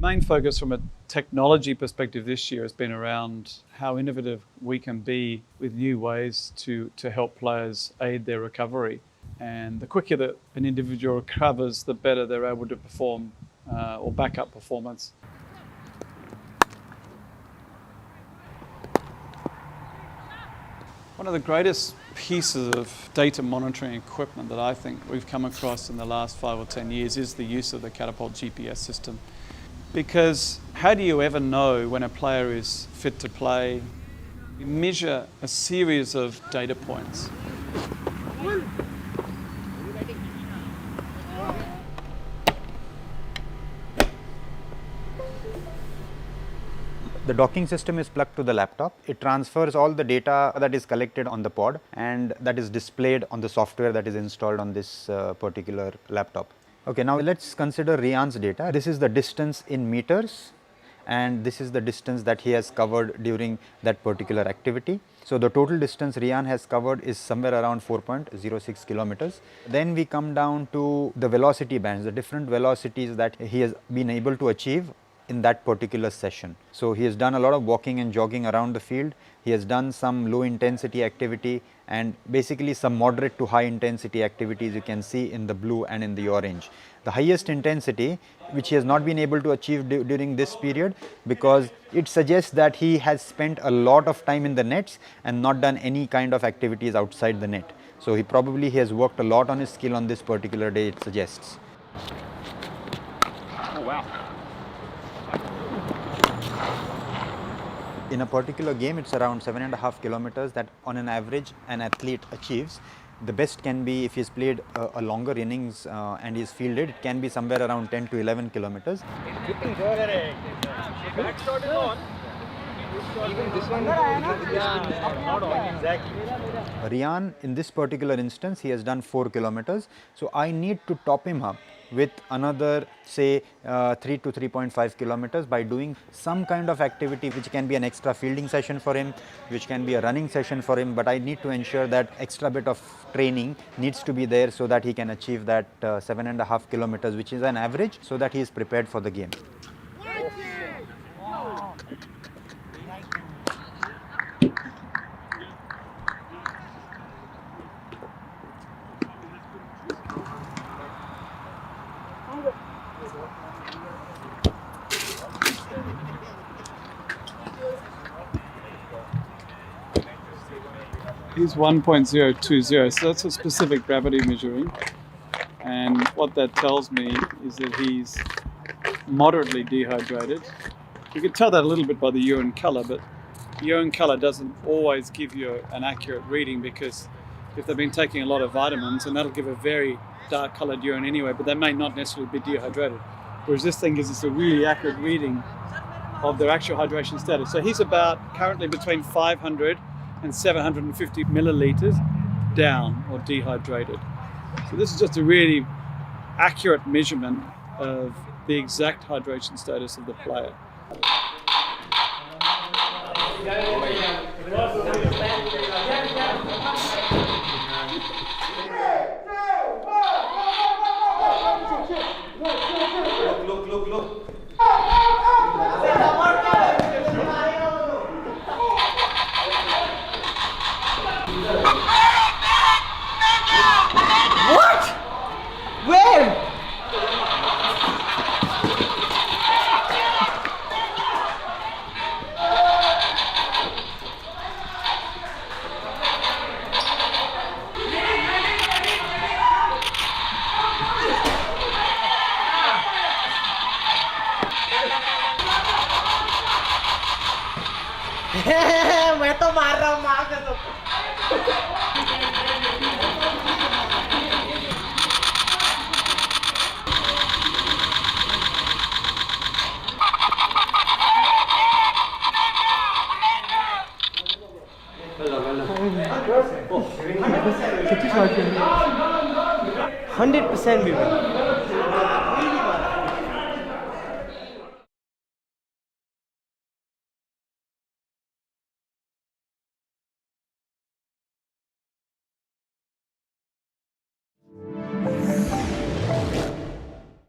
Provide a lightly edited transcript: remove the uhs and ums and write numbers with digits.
Main focus from a technology perspective this year has been around how innovative we can be with new ways to help players aid their recovery. And the quicker that an individual recovers, the better they're able to perform or back up performance. One of the greatest pieces of data monitoring equipment that I think we've come across in the last 5 or 10 years is the use of the Catapult GPS system. Because how do you ever know when a player is fit to play? You measure a series of data points. The docking system is plugged to the laptop. It transfers all the data that is collected on the pod and that is displayed on the software that is installed on this particular laptop. Okay, now let's consider RIYAN's data. This is the distance in meters and this is the distance that he has covered during that particular activity. So the total distance RIYAN has covered is somewhere around 4.06 kilometers. Then we come down to the velocity bands, the different velocities that he has been able to achieve in that particular session. So he has done a lot of walking and jogging around the field. He has done some low intensity activity and basically some moderate to high intensity activities you can see in the blue and in the orange. The highest intensity which he has not been able to achieve during this period because it suggests that he has spent a lot of time in the nets and not done any kind of activities outside the net. So he probably has worked a lot on his skill on this particular day, it suggests. Oh wow. In a particular game, it's around 7.5 kilometers that on an average an athlete achieves. The best can be if he's played a longer innings and he's fielded, it can be somewhere around 10 to 11 kilometers. Even this one, not on exactly. RIYAN, in this particular instance, he has done 4 kilometers. So I need to top him up with another say 3 to 3.5 kilometers by doing some kind of activity which can be an extra fielding session for him, which can be a running session for him, but I need to ensure that extra bit of training needs to be there so that he can achieve that 7.5 kilometers, which is an average, so that he is prepared for the game. He's 1.020, so that's a specific gravity measuring. And what that tells me is that he's moderately dehydrated. You can tell that a little bit by the urine colour, but urine colour doesn't always give you an accurate reading because if they've been taking a lot of vitamins, and that'll give a very dark coloured urine anyway, but they may not necessarily be dehydrated. Whereas this thing gives us a really accurate reading of their actual hydration status. So he's about currently between 500 and 750 millilitres down or dehydrated. So this is just a really accurate measurement of the exact hydration status of the player. Look. What? Where? मैं तो मार रहा हूँ मार कर दो $100% we win.